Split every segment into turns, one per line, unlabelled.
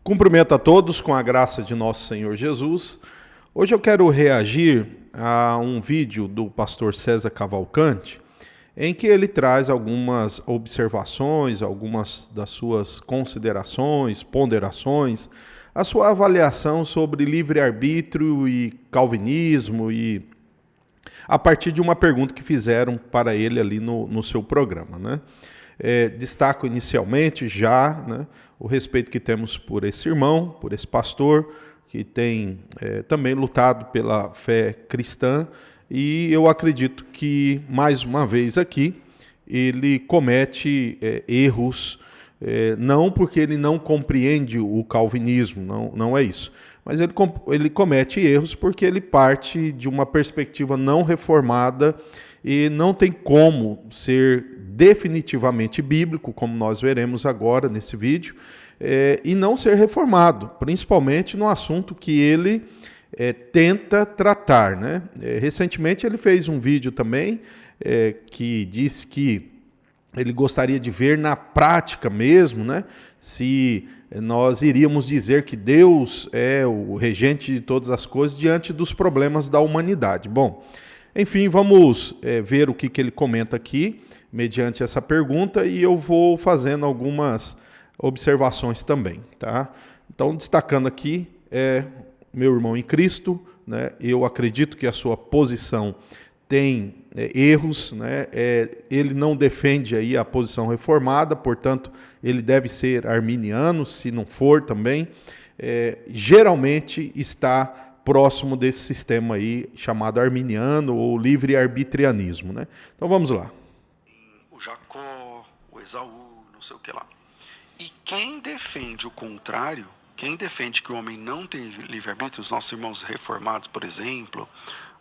Cumprimento a todos com a graça de nosso Senhor Jesus. Hoje eu quero reagir a um vídeo do pastor César Cavalcante, em que ele traz algumas observações, algumas das suas considerações, ponderações, a sua avaliação sobre livre-arbítrio e calvinismo, e a partir de uma pergunta que fizeram para ele ali no seu programa, né? Destaco inicialmente já, né, o respeito que temos por esse irmão, por esse pastor, que tem também lutado pela fé cristã, e eu acredito que, mais uma vez aqui, ele comete erros, não porque ele não compreende o calvinismo, não é isso, mas ele comete erros porque ele parte de uma perspectiva não reformada e não tem como ser definitivamente bíblico, como nós veremos agora nesse vídeo, e não ser reformado, principalmente no assunto que ele tenta tratar, né? Recentemente ele fez um vídeo também que disse que ele gostaria de ver na prática mesmo, né, se nós iríamos dizer que Deus é o regente de todas as coisas diante dos problemas da humanidade. Bom, enfim, vamos ver o que ele comenta aqui, mediante essa pergunta, e eu vou fazendo algumas observações também, tá? Então, destacando aqui, meu irmão em Cristo, né, eu acredito que a sua posição tem erros, né? Ele não defende aí a posição reformada, portanto, ele deve ser arminiano, se não for também. Geralmente está próximo desse sistema aí chamado arminiano ou livre-arbitrianismo, né? Então vamos lá.
O Jacó, o Esaú, não sei o que lá. E quem defende o contrário, quem defende que o homem não tem livre-arbítrio, os nossos irmãos reformados, por exemplo,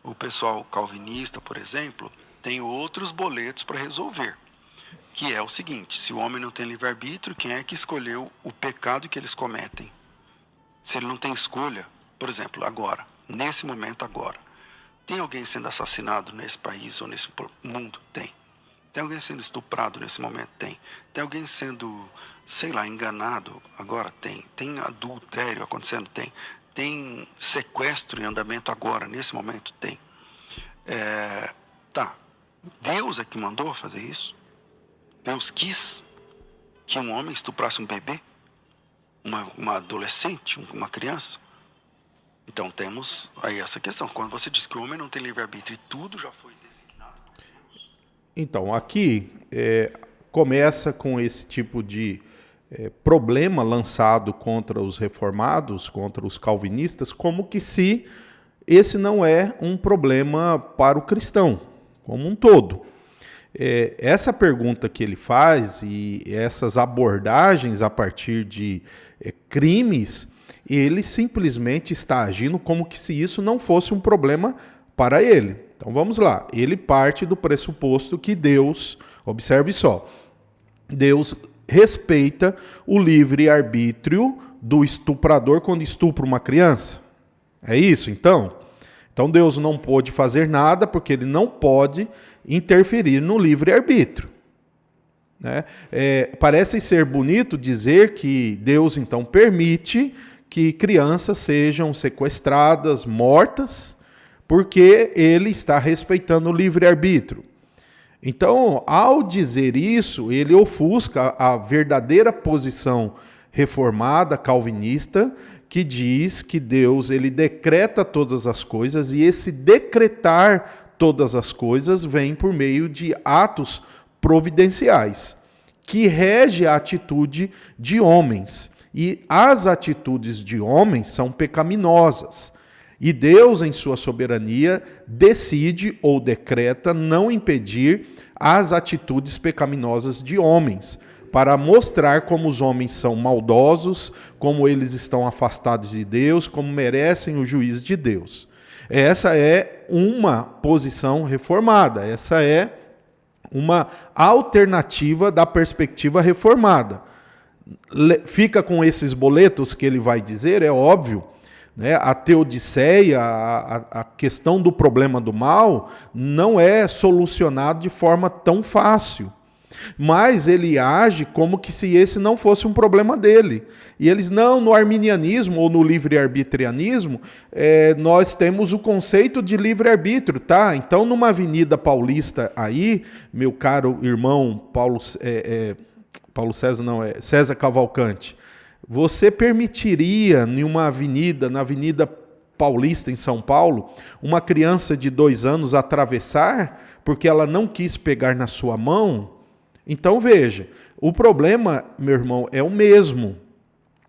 o pessoal calvinista, por exemplo, tem outros boletos para resolver, que é o seguinte: se o homem não tem livre-arbítrio, quem é que escolheu o pecado que eles cometem? Se ele não tem escolha, por exemplo, agora, nesse momento agora, tem alguém sendo assassinado nesse país ou nesse mundo? Tem. Tem alguém sendo estuprado nesse momento? Tem. Tem alguém sendo, sei lá, enganado? Agora tem. Tem adultério acontecendo? Tem. Tem sequestro em andamento agora, nesse momento? Tem. Tá. Deus é que mandou fazer isso? Deus quis que um homem estuprasse um bebê? Uma adolescente? Uma criança? Então temos aí essa questão. Quando você diz que o homem não tem livre-arbítrio e tudo já foi designado por Deus.
Então, aqui começa com esse tipo de problema lançado contra os reformados, contra os calvinistas, como que se esse não é um problema para o cristão, como um todo. Essa pergunta que ele faz e essas abordagens a partir de crimes, ele simplesmente está agindo como que se isso não fosse um problema para ele. Então vamos lá, ele parte do pressuposto que Deus, observe só, Deus respeita o livre-arbítrio do estuprador quando estupra uma criança. É isso, então? Então Deus não pôde fazer nada porque ele não pode interferir no livre-arbítrio, né? Parece ser bonito dizer que Deus então permite que crianças sejam sequestradas, mortas, porque ele está respeitando o livre-arbítrio. Então, ao dizer isso, ele ofusca a verdadeira posição reformada, calvinista, que diz que Deus ele decreta todas as coisas, e esse decretar todas as coisas vem por meio de atos providenciais, que rege a atitude de homens. E as atitudes de homens são pecaminosas. E Deus, em sua soberania, decide ou decreta não impedir as atitudes pecaminosas de homens, para mostrar como os homens são maldosos, como eles estão afastados de Deus, como merecem o juízo de Deus. Essa é uma posição reformada, essa é uma alternativa da perspectiva reformada. Fica com esses boletos que ele vai dizer, é óbvio, né? A teodiceia, a questão do problema do mal, não é solucionado de forma tão fácil. Mas ele age como que se esse não fosse um problema dele. E eles, não, no arminianismo ou no livre-arbitrianismo, nós temos o conceito de livre-arbítrio, tá? Então, numa avenida paulista aí, meu caro irmão César Cavalcante, você permitiria na Avenida Paulista, em São Paulo, uma criança de 2 anos atravessar porque ela não quis pegar na sua mão? Então, veja, o problema, meu irmão, é o mesmo.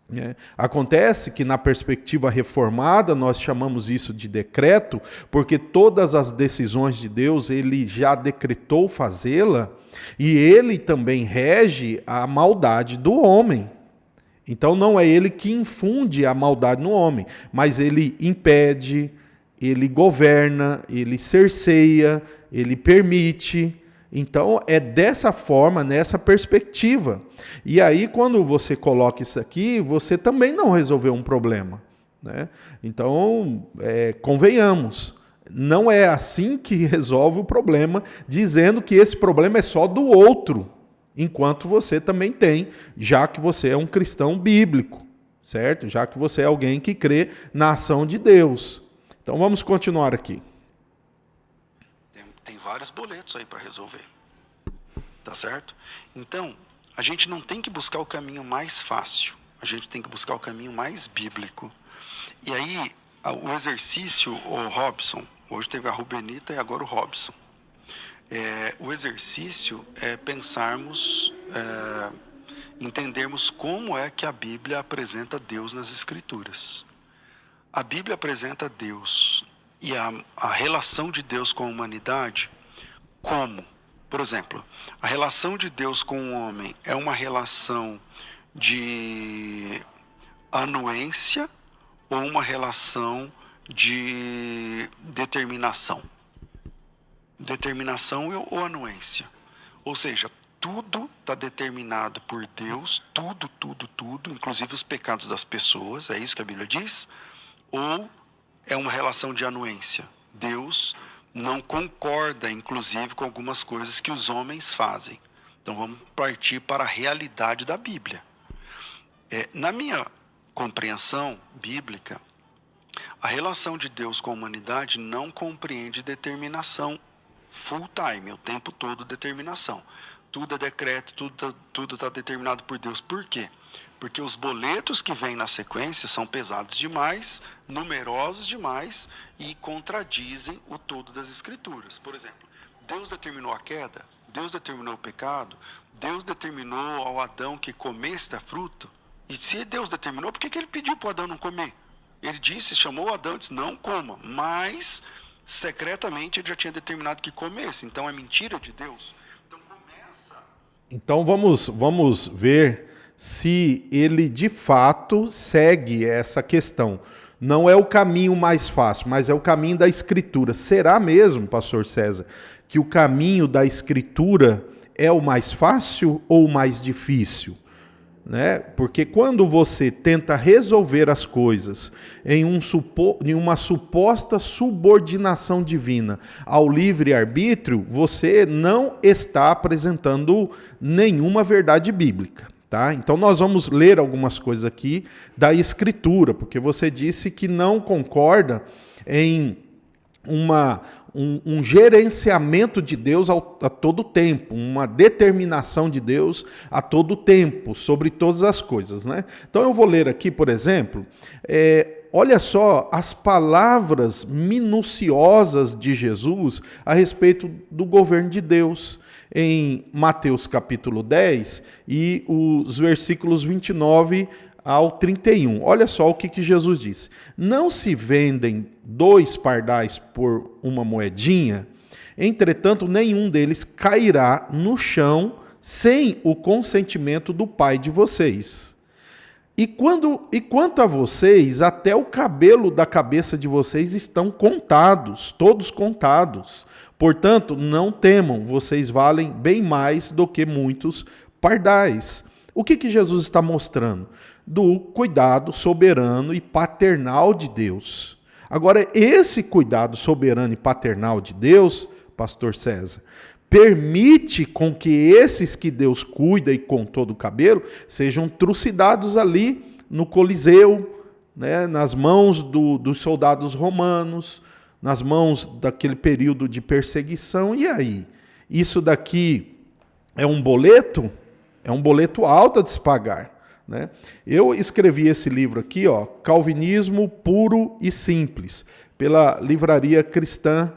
Né? Acontece que na perspectiva reformada, nós chamamos isso de decreto, porque todas as decisões de Deus, ele já decretou fazê-la, e ele também rege a maldade do homem. Então não é ele que infunde a maldade no homem, mas ele impede, ele governa, ele cerceia, ele permite. Então é dessa forma, nessa perspectiva. E aí quando você coloca isso aqui, você também não resolveu um problema. Né? Então, convenhamos, não é assim que resolve o problema, dizendo que esse problema é só do outro. Enquanto você também tem, já que você é um cristão bíblico, certo? Já que você é alguém que crê na ação de Deus. Então vamos continuar aqui.
Tem vários boletos aí para resolver, tá certo? Então, a gente não tem que buscar o caminho mais fácil, a gente tem que buscar o caminho mais bíblico. E aí, o exercício, o Robson, hoje teve a Rubenita e agora o Robson. O exercício é pensarmos, entendermos como é que a Bíblia apresenta Deus nas Escrituras. A Bíblia apresenta Deus e a relação de Deus com a humanidade como? Por exemplo, a relação de Deus com o homem é uma relação de anuência ou uma relação de determinação? Determinação ou anuência. Ou seja, tudo está determinado por Deus, tudo, inclusive os pecados das pessoas, é isso que a Bíblia diz? Ou é uma relação de anuência? Deus não concorda, inclusive, com algumas coisas que os homens fazem. Então vamos partir para a realidade da Bíblia. Na minha compreensão bíblica, a relação de Deus com a humanidade não compreende determinação full time, o tempo todo determinação. Tudo é decreto, tudo está determinado por Deus. Por quê? Porque os boletos que vêm na sequência são pesados demais, numerosos demais e contradizem o todo das Escrituras. Por exemplo, Deus determinou a queda, Deus determinou o pecado, Deus determinou ao Adão que comesse da fruta. E se Deus determinou, por que ele pediu para o Adão não comer? Ele chamou o Adão e disse, não coma, mas secretamente ele já tinha determinado que comesse. Então é mentira de Deus.
Então vamos ver se ele de fato segue essa questão. Não é o caminho mais fácil, mas é o caminho da Escritura. Será mesmo, pastor César, que o caminho da Escritura é o mais fácil ou o mais difícil? Né? Porque quando você tenta resolver as coisas em uma suposta subordinação divina ao livre-arbítrio, você não está apresentando nenhuma verdade bíblica. Tá? Então nós vamos ler algumas coisas aqui da Escritura, porque você disse que não concorda em um gerenciamento de Deus a todo tempo, uma determinação de Deus a todo tempo, sobre todas as coisas. Né? Então eu vou ler aqui, por exemplo, olha só as palavras minuciosas de Jesus a respeito do governo de Deus, em Mateus capítulo 10 e os versículos 29 ao 31. Olha só o que Jesus disse. Não se vendem 2 pardais por uma moedinha, entretanto nenhum deles cairá no chão sem o consentimento do Pai de vocês. E quanto a vocês, até o cabelo da cabeça de vocês estão contados, todos contados. Portanto, não temam, vocês valem bem mais do que muitos pardais. O que Jesus está mostrando? Do cuidado soberano e paternal de Deus. Agora, esse cuidado soberano e paternal de Deus, pastor César, permite com que esses que Deus cuida e com todo o cabelo sejam trucidados ali no Coliseu, né, nas mãos dos soldados romanos, nas mãos daquele período de perseguição. E aí? Isso daqui é um boleto? É um boleto alto a se pagar, né? Eu escrevi esse livro aqui, ó, Calvinismo Puro e Simples, pela Livraria Cristã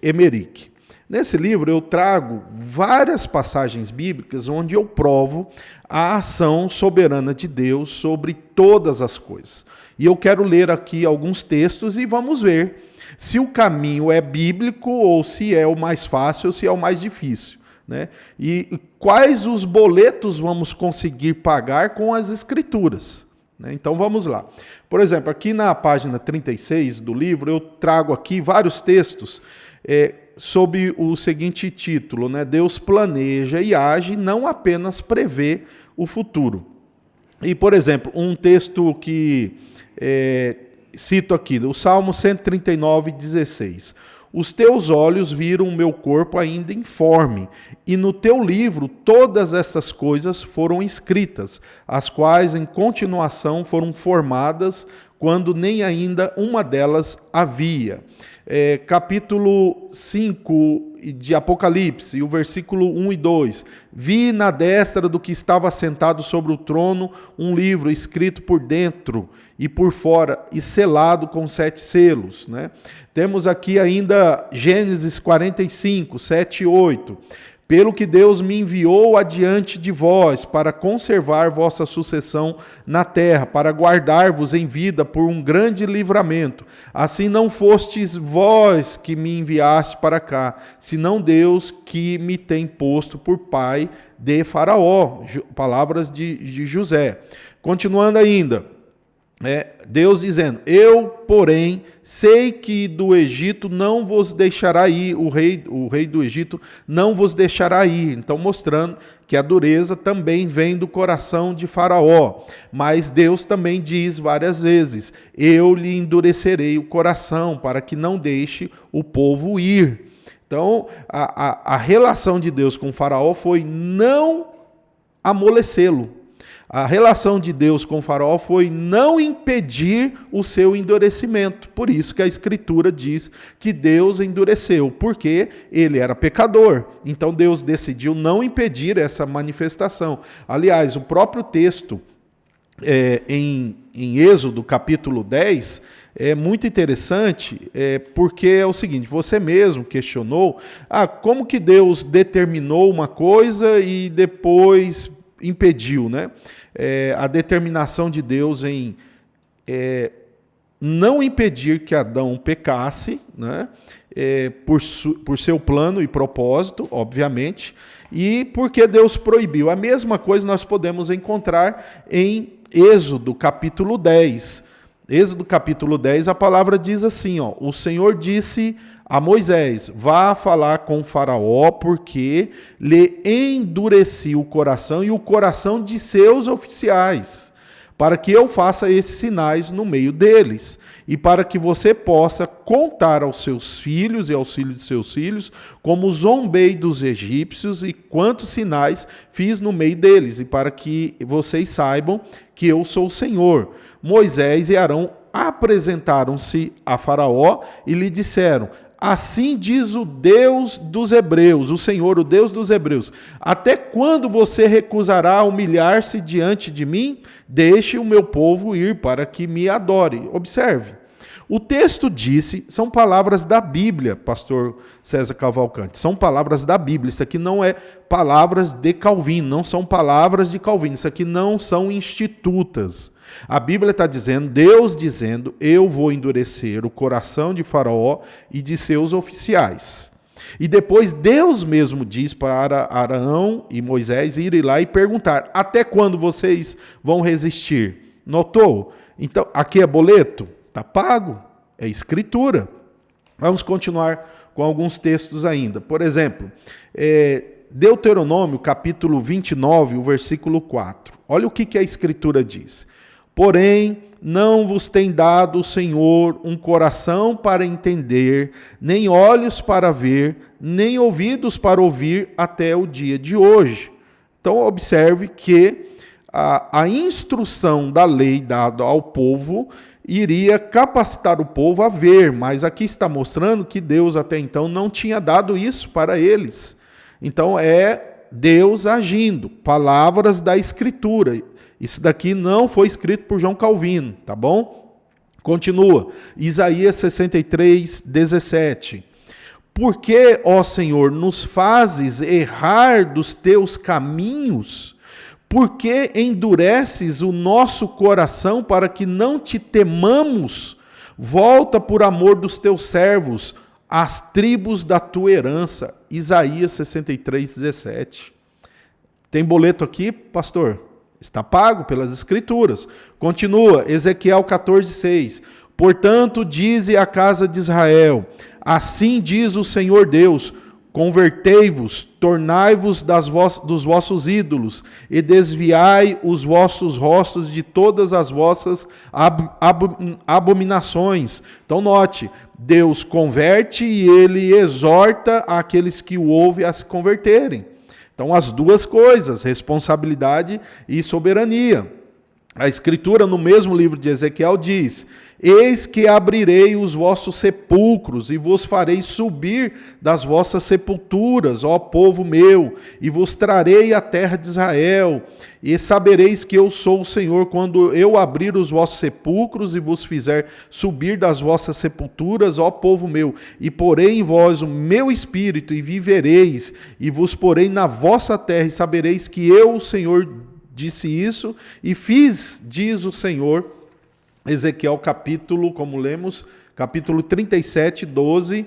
Emerick. Nesse livro eu trago várias passagens bíblicas onde eu provo a ação soberana de Deus sobre todas as coisas. E eu quero ler aqui alguns textos e vamos ver se o caminho é bíblico ou se é o mais fácil ou se é o mais difícil, né? E quais os boletos vamos conseguir pagar com as Escrituras, né? Então vamos lá. Por exemplo, aqui na página 36 do livro eu trago aqui vários textos sob o seguinte título, né? Deus planeja e age, não apenas prevê o futuro. E, por exemplo, um texto que cito aqui, o Salmo 139, 16. Os teus olhos viram o meu corpo ainda informe, e no teu livro todas estas coisas foram escritas, as quais em continuação foram formadas, quando nem ainda uma delas havia. Capítulo 5 de Apocalipse, o versículo 1 e 2. Vi na destra do que estava sentado sobre o trono um livro escrito por dentro e por fora e selado com 7 selos, né? Temos aqui ainda Gênesis 45, 7 e 8. Pelo que Deus me enviou adiante de vós, para conservar vossa sucessão na terra, para guardar-vos em vida por um grande livramento. Assim não fostes vós que me enviaste para cá, senão Deus que me tem posto por pai de Faraó. Palavras de José. Continuando ainda. Deus dizendo, eu, porém, sei que do Egito não vos deixará ir, o rei do Egito não vos deixará ir. Então, mostrando que a dureza também vem do coração de Faraó. Mas Deus também diz várias vezes, eu lhe endurecerei o coração para que não deixe o povo ir. Então, a relação de Deus com Faraó foi não amolecê-lo. A relação de Deus com o Faraó foi não impedir o seu endurecimento. Por isso que a Escritura diz que Deus endureceu, porque ele era pecador. Então Deus decidiu não impedir essa manifestação. Aliás, o próprio texto em Êxodo, capítulo 10, é muito interessante, porque é o seguinte, você mesmo questionou, como que Deus determinou uma coisa e depois impediu, né? A determinação de Deus em não impedir que Adão pecasse, né? Por seu plano e propósito, obviamente, e porque Deus proibiu. A mesma coisa nós podemos encontrar em Êxodo, capítulo 10. Êxodo, capítulo 10, a palavra diz assim, ó, o Senhor disse a Moisés, vá falar com Faraó, porque lhe endureci o coração e o coração de seus oficiais, para que eu faça esses sinais no meio deles, e para que você possa contar aos seus filhos e aos filhos de seus filhos, como zombei dos egípcios e quantos sinais fiz no meio deles, e para que vocês saibam que eu sou o Senhor. Moisés e Arão apresentaram-se a Faraó e lhe disseram, assim diz o Deus dos Hebreus, o Senhor, o Deus dos Hebreus, até quando você recusará humilhar-se diante de mim? Deixe o meu povo ir para que me adore. Observe, o texto disse, são palavras da Bíblia, pastor César Cavalcante, são palavras da Bíblia, isso aqui não é palavras de Calvino, não são palavras de Calvino, isso aqui não são institutas. A Bíblia está dizendo, Deus dizendo, eu vou endurecer o coração de Faraó e de seus oficiais. E depois Deus mesmo diz para Arão e Moisés irem lá e perguntar, até quando vocês vão resistir? Notou? Então, aqui é boleto? Está pago? É escritura. Vamos continuar com alguns textos ainda. Por exemplo, Deuteronômio, capítulo 29, o versículo 4. Olha o que a escritura diz. Porém, não vos tem dado o Senhor um coração para entender, nem olhos para ver, nem ouvidos para ouvir até o dia de hoje. Então, observe que a instrução da lei dada ao povo iria capacitar o povo a ver, mas aqui está mostrando que Deus até então não tinha dado isso para eles. Então, é Deus agindo, palavras da Escritura. Isso daqui não foi escrito por João Calvino, tá bom? Continua, Isaías 63, 17. Por que, ó Senhor, nos fazes errar dos teus caminhos? Por que endureces o nosso coração para que não te temamos? Volta por amor dos teus servos, as tribos da tua herança. Isaías 63, 17. Tem boleto aqui, pastor? Está pago pelas Escrituras. Continua, Ezequiel 14, 6. Portanto, dize à casa de Israel, assim diz o Senhor Deus, convertei-vos, tornai-vos dos vossos ídolos, e desviai os vossos rostos de todas as vossas abominações. Então note, Deus converte e Ele exorta aqueles que o ouvem a se converterem. Então as duas coisas, responsabilidade e soberania. A Escritura, no mesmo livro de Ezequiel, diz: eis que abrirei os vossos sepulcros e vos farei subir das vossas sepulturas, ó povo meu, e vos trarei à terra de Israel. E sabereis que eu sou o Senhor quando eu abrir os vossos sepulcros e vos fizer subir das vossas sepulturas, ó povo meu, e porei em vós o meu espírito e vivereis, e vos porei na vossa terra, e sabereis que eu, o Senhor, disse isso e fiz, diz o Senhor. Ezequiel capítulo, como lemos, capítulo 37, 12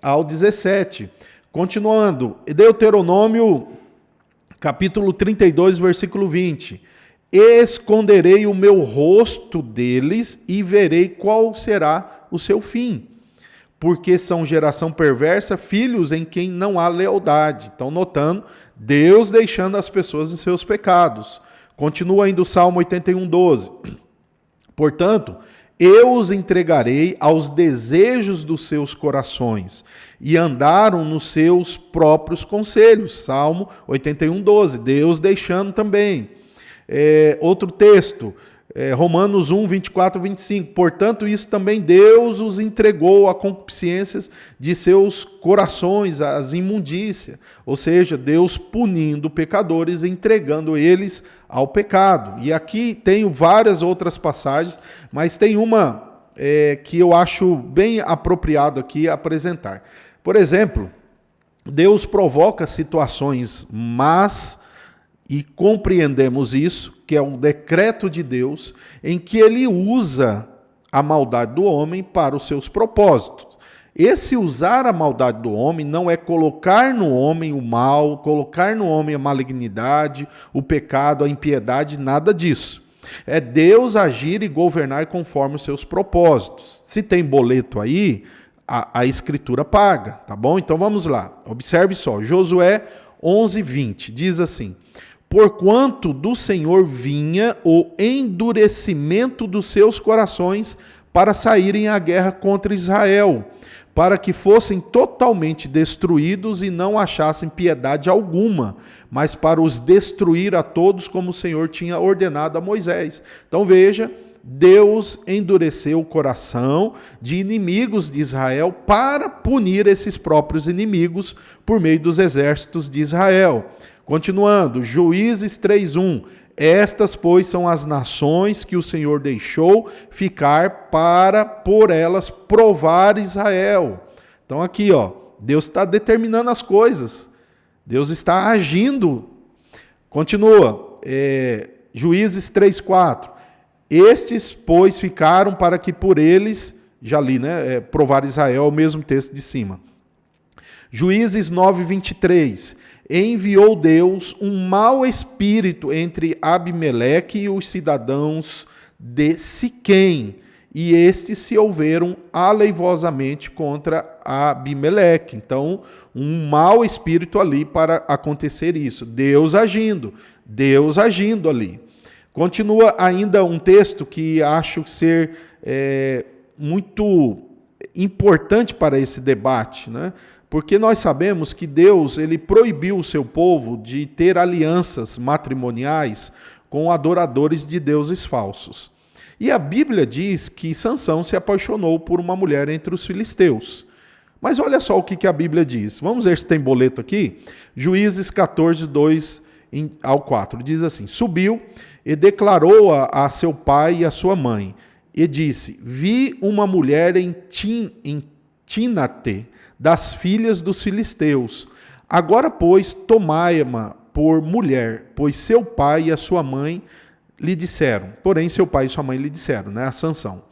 ao 17. Continuando, Deuteronômio capítulo 32, versículo 20. Esconderei o meu rosto deles e verei qual será o seu fim. Porque são geração perversa, filhos em quem não há lealdade. Então, notando, Deus deixando as pessoas em seus pecados. Continua ainda o Salmo 81, 12. Portanto, eu os entregarei aos desejos dos seus corações, e andaram nos seus próprios conselhos. Salmo 81, 12. Deus deixando também. Outro texto, Romanos 1, 24, 25. Portanto, isso também Deus os entregou a concupiscências de seus corações, as imundícias. Ou seja, Deus punindo pecadores, entregando eles ao pecado. E aqui tenho várias outras passagens, mas tem uma que eu acho bem apropriado aqui apresentar. Por exemplo, Deus provoca situações más, e compreendemos isso, que é um decreto de Deus, em que ele usa a maldade do homem para os seus propósitos. Esse usar a maldade do homem não é colocar no homem o mal, colocar no homem a malignidade, o pecado, a impiedade, nada disso. É Deus agir e governar conforme os seus propósitos. Se tem boleto aí, a Escritura paga, tá bom? Então vamos lá, observe só, Josué 11, 20, diz assim: porquanto do Senhor vinha o endurecimento dos seus corações para saírem à guerra contra Israel, para que fossem totalmente destruídos e não achassem piedade alguma, mas para os destruir a todos, como o Senhor tinha ordenado a Moisés. Então veja, Deus endureceu o coração de inimigos de Israel para punir esses próprios inimigos por meio dos exércitos de Israel. Continuando, Juízes 3:1. Estas, pois, são as nações que o Senhor deixou ficar para por elas provar Israel. Então aqui, ó, Deus está determinando as coisas. Deus está agindo. Continua, Juízes 3:4. Estes, pois, ficaram para que por eles, já li, né, provar Israel, o mesmo texto de cima. Juízes 9:23. Enviou Deus um mau espírito entre Abimeleque e os cidadãos de Siquém, e estes se houveram aleivosamente contra Abimeleque. Então, um mau espírito ali para acontecer isso. Deus agindo ali. Continua ainda um texto que acho ser muito importante para esse debate, né? Porque nós sabemos que Deus ele proibiu o seu povo de ter alianças matrimoniais com adoradores de deuses falsos. E a Bíblia diz que Sansão se apaixonou por uma mulher entre os filisteus. Mas olha só o que a Bíblia diz. Vamos ver se tem boleto aqui. Juízes 14, 2 ao 4. Diz assim: subiu e declarou a seu pai e a sua mãe, e disse: vi uma mulher em Tínate, das filhas dos filisteus. Agora, pois, tomai-ma por mulher, pois seu pai e a sua mãe lhe disseram. Porém, seu pai e sua mãe lhe disseram, né, a Sansão: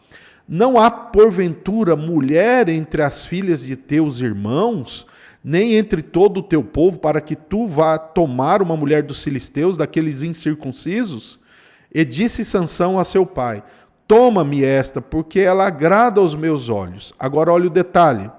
não há, porventura, mulher entre as filhas de teus irmãos, nem entre todo o teu povo, para que tu vá tomar uma mulher dos filisteus, daqueles incircuncisos? E disse Sansão a seu pai: toma-me esta, porque ela agrada aos meus olhos. Agora olha o detalhe.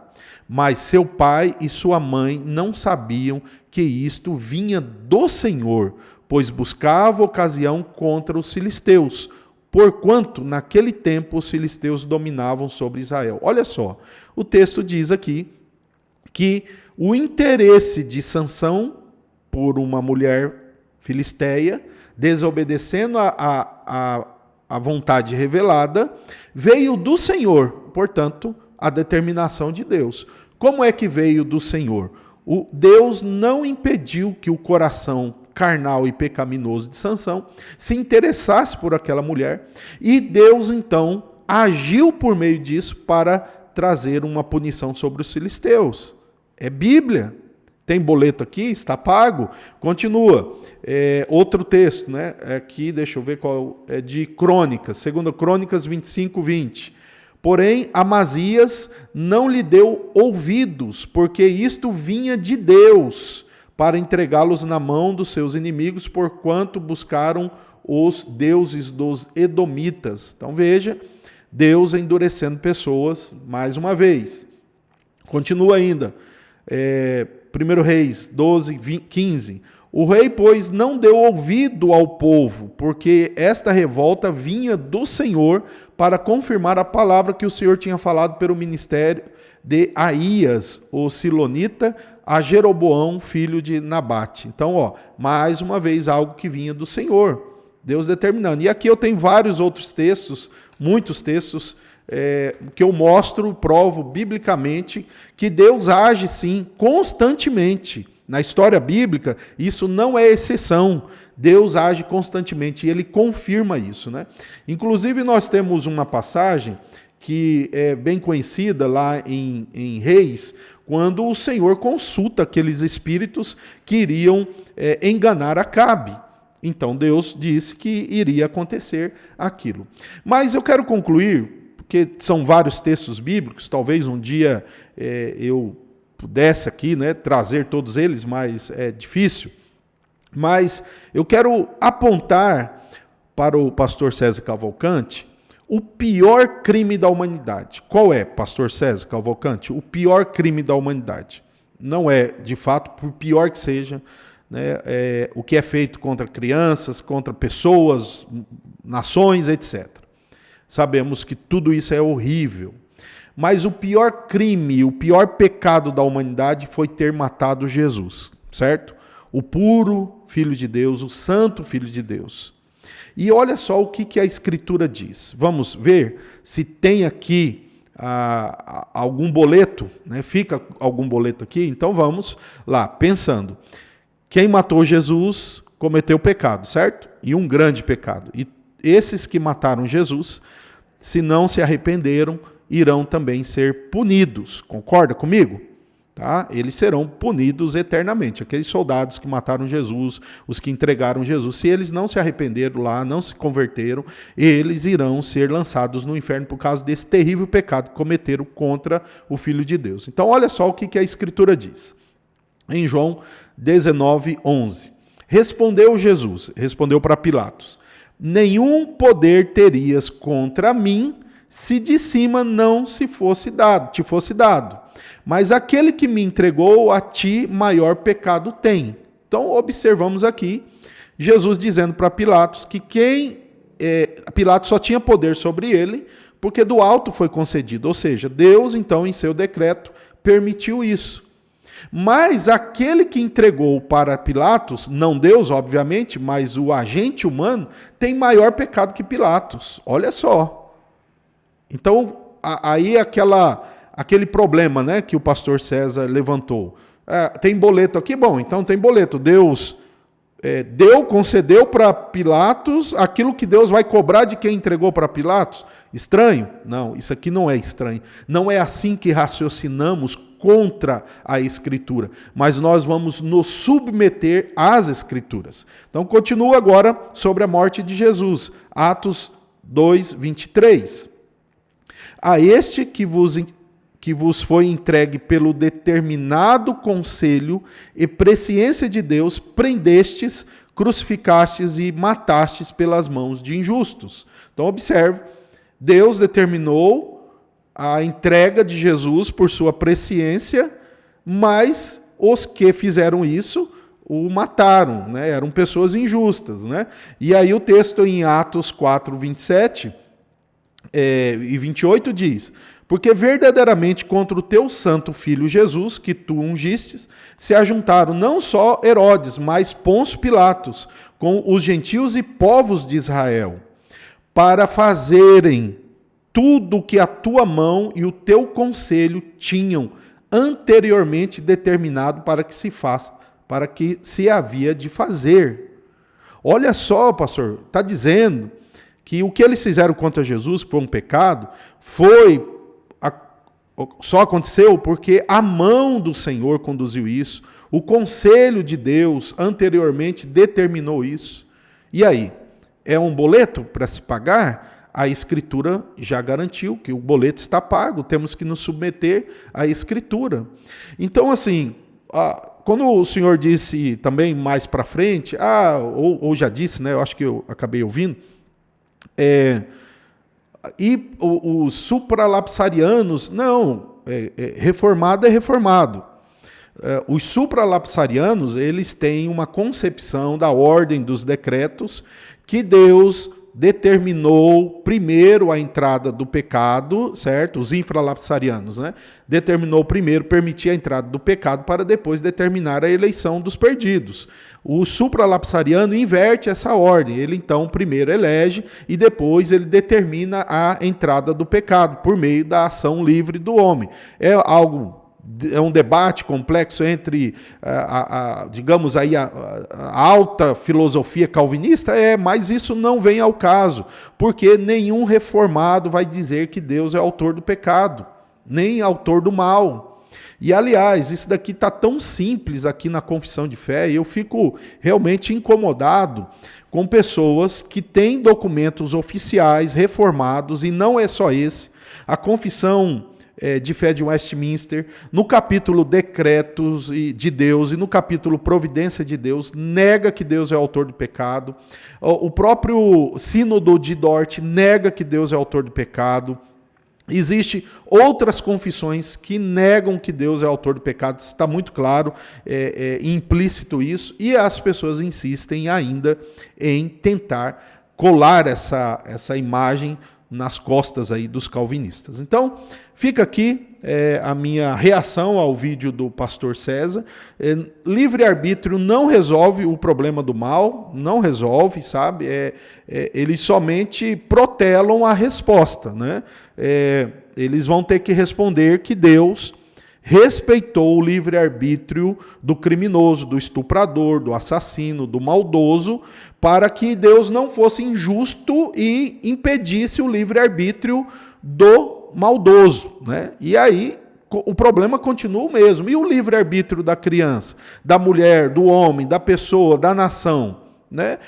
Mas seu pai e sua mãe não sabiam que isto vinha do Senhor, pois buscava ocasião contra os filisteus, porquanto naquele tempo os filisteus dominavam sobre Israel. Olha só, o texto diz aqui que o interesse de Sansão por uma mulher filisteia, desobedecendo a vontade revelada, veio do Senhor, portanto, a determinação de Deus. Como é que veio do Senhor? Deus não impediu que o coração carnal e pecaminoso de Sansão se interessasse por aquela mulher, e Deus então agiu por meio disso para trazer uma punição sobre os filisteus. É Bíblia. Tem boleto aqui, está pago. Continua. Outro texto, né? Aqui, deixa eu ver qual é, de Crônicas, 2 Crônicas 25, 20. Porém, Amazias não lhe deu ouvidos, porque isto vinha de Deus, para entregá-los na mão dos seus inimigos, porquanto buscaram os deuses dos edomitas. Então veja, Deus endurecendo pessoas mais uma vez. Continua ainda. 1 Reis 12, 15. O rei, pois, não deu ouvido ao povo, porque esta revolta vinha do Senhor para confirmar a palavra que o Senhor tinha falado pelo ministério de Aías, o silonita, a Jeroboão, filho de Nabate. Então, mais uma vez algo que vinha do Senhor, Deus determinando. E aqui eu tenho vários outros textos, muitos textos, que eu mostro, provo biblicamente que Deus age sim, constantemente. Na história bíblica, isso não é exceção. Deus age constantemente e ele confirma isso, né? Inclusive, nós temos uma passagem que é bem conhecida lá em Reis, quando o Senhor consulta aqueles espíritos que iriam enganar Acabe. Então, Deus disse que iria acontecer aquilo. Mas eu quero concluir, porque são vários textos bíblicos, talvez um dia eu pudesse aqui, né, trazer todos eles, mas é difícil. Mas eu quero apontar para o pastor César Cavalcante o pior crime da humanidade. Qual é, pastor César Cavalcante? O pior crime da humanidade. Não é, de fato, por pior que seja, né, o que é feito contra crianças, contra pessoas, nações, etc. Sabemos que tudo isso é horrível. Mas o pior crime, o pior pecado da humanidade foi ter matado Jesus, certo? O puro Filho de Deus, o santo Filho de Deus. E olha só o que a Escritura diz. Vamos ver se tem aqui algum boleto, né? Fica algum boleto aqui? Então vamos lá, pensando. Quem matou Jesus cometeu pecado, certo? E um grande pecado. E esses que mataram Jesus, se não se arrependeram, irão também ser punidos. Concorda comigo? Tá? Eles serão punidos eternamente. Aqueles soldados que mataram Jesus, os que entregaram Jesus, se eles não se arrependeram lá, não se converteram, eles irão ser lançados no inferno por causa desse terrível pecado que cometeram contra o Filho de Deus. Então, olha só o que a Escritura diz. Em João 19, 11. Respondeu Jesus, respondeu para Pilatos: nenhum poder terias contra mim, se de cima não te fosse dado. Mas aquele que me entregou a ti, maior pecado tem. Então, observamos aqui, Jesus dizendo para Pilatos que Pilatos só tinha poder sobre ele, porque do alto foi concedido. Ou seja, Deus, então, em seu decreto, permitiu isso. Mas aquele que entregou para Pilatos, não Deus, obviamente, mas o agente humano, tem maior pecado que Pilatos. Olha só. Então, aí aquele problema, né, que o pastor César levantou. Tem boleto aqui? Bom, então tem boleto. Deus concedeu para Pilatos aquilo que Deus vai cobrar de quem entregou para Pilatos? Estranho? Não, isso aqui não é estranho. Não é assim que raciocinamos contra a Escritura, mas nós vamos nos submeter às Escrituras. Então, continua agora sobre a morte de Jesus. Atos 2, 23. A este que vos foi entregue pelo determinado conselho e presciência de Deus, prendestes, crucificastes e matastes pelas mãos de injustos. Então, observe, Deus determinou a entrega de Jesus por sua presciência, mas os que fizeram isso o mataram, né? Eram pessoas injustas, né? E aí o texto em Atos 4, 27 e 28 diz: porque verdadeiramente contra o teu santo filho Jesus, que tu ungistes, se ajuntaram não só Herodes, mas Pôncio Pilatos, com os gentios e povos de Israel, para fazerem tudo o que a tua mão e o teu conselho tinham anteriormente determinado para que se faça, para que se havia de fazer. Olha só, pastor, está dizendo que o que eles fizeram contra Jesus, que foi um pecado, só aconteceu porque a mão do Senhor conduziu isso, o conselho de Deus anteriormente determinou isso. E aí, é um boleto para se pagar? A Escritura já garantiu que o boleto está pago, temos que nos submeter à Escritura. Então, assim, quando o Senhor disse também mais para frente, ou já disse, né, eu acho que eu acabei ouvindo, e os supralapsarianos, não, reformado é reformado. Os supralapsarianos, eles têm uma concepção da ordem dos decretos que Deus determinou primeiro a entrada do pecado, certo? Os infralapsarianos, né? Determinou primeiro permitir a entrada do pecado para depois determinar a eleição dos perdidos. O supralapsariano inverte essa ordem. Ele então primeiro elege e depois ele determina a entrada do pecado por meio da ação livre do homem. É um debate complexo entre, digamos aí, a alta filosofia calvinista, mas isso não vem ao caso, porque nenhum reformado vai dizer que Deus é autor do pecado, nem autor do mal. E, aliás, isso daqui está tão simples aqui na confissão de fé, e eu fico realmente incomodado com pessoas que têm documentos oficiais reformados, e não é só esse, a confissão de fé de Westminster, no capítulo Decretos de Deus e no capítulo Providência de Deus, nega que Deus é autor do pecado. O próprio Sínodo de Dort nega que Deus é autor do pecado. Existem outras confissões que negam que Deus é autor do pecado, está muito claro, implícito isso, e as pessoas insistem ainda em tentar colar essa imagem nas costas aí dos calvinistas. Então, fica aqui a minha reação ao vídeo do pastor César. Livre-arbítrio não resolve o problema do mal, não resolve, sabe? Eles somente protelam a resposta, né? Eles vão ter que responder que Deus respeitou o livre-arbítrio do criminoso, do estuprador, do assassino, do maldoso, para que Deus não fosse injusto e impedisse o livre-arbítrio do maldoso, né? E aí o problema continua o mesmo. E o livre-arbítrio da criança, da mulher, do homem, da pessoa, da nação, né?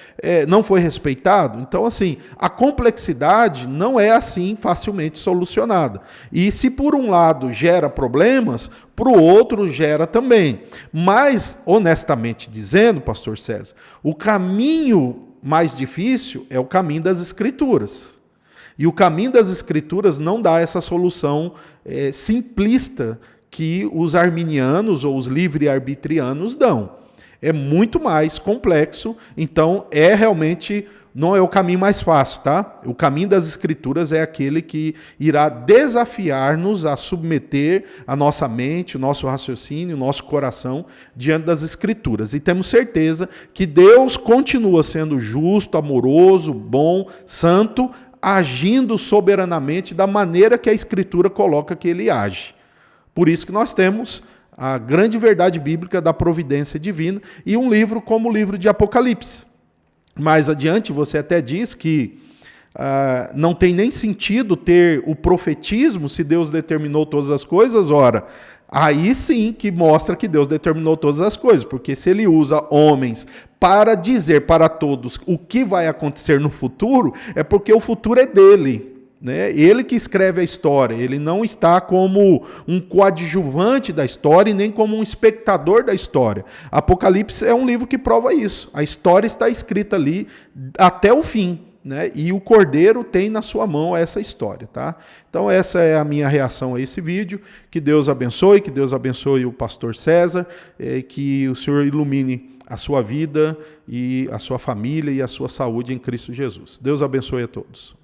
Não foi respeitado? Então, assim, a complexidade não é assim facilmente solucionada. E se por um lado gera problemas, para o outro gera também. Mas, honestamente dizendo, pastor César, o caminho mais difícil é o caminho das Escrituras. E o caminho das Escrituras não dá essa solução simplista que os arminianos ou os livre-arbitrianos dão. é muito mais complexo, então realmente não é o caminho mais fácil, tá? O caminho das Escrituras é aquele que irá desafiar-nos a submeter a nossa mente, o nosso raciocínio, o nosso coração diante das Escrituras. E temos certeza que Deus continua sendo justo, amoroso, bom, santo, agindo soberanamente da maneira que a Escritura coloca que ele age. Por isso que nós temos a grande verdade bíblica da providência divina e um livro como o livro de Apocalipse. Mais adiante, você até diz que não tem nem sentido ter o profetismo se Deus determinou todas as coisas. Ora, aí sim que mostra que Deus determinou todas as coisas, porque se ele usa homens para dizer para todos o que vai acontecer no futuro, é porque o futuro é dele. Ele que escreve a história, ele não está como um coadjuvante da história e nem como um espectador da história. Apocalipse é um livro que prova isso. A história está escrita ali até o fim, e o Cordeiro tem na sua mão essa história. Tá? Então essa é a minha reação a esse vídeo. Que Deus abençoe o pastor César, que o Senhor ilumine a sua vida e a sua família e a sua saúde em Cristo Jesus. Deus abençoe a todos.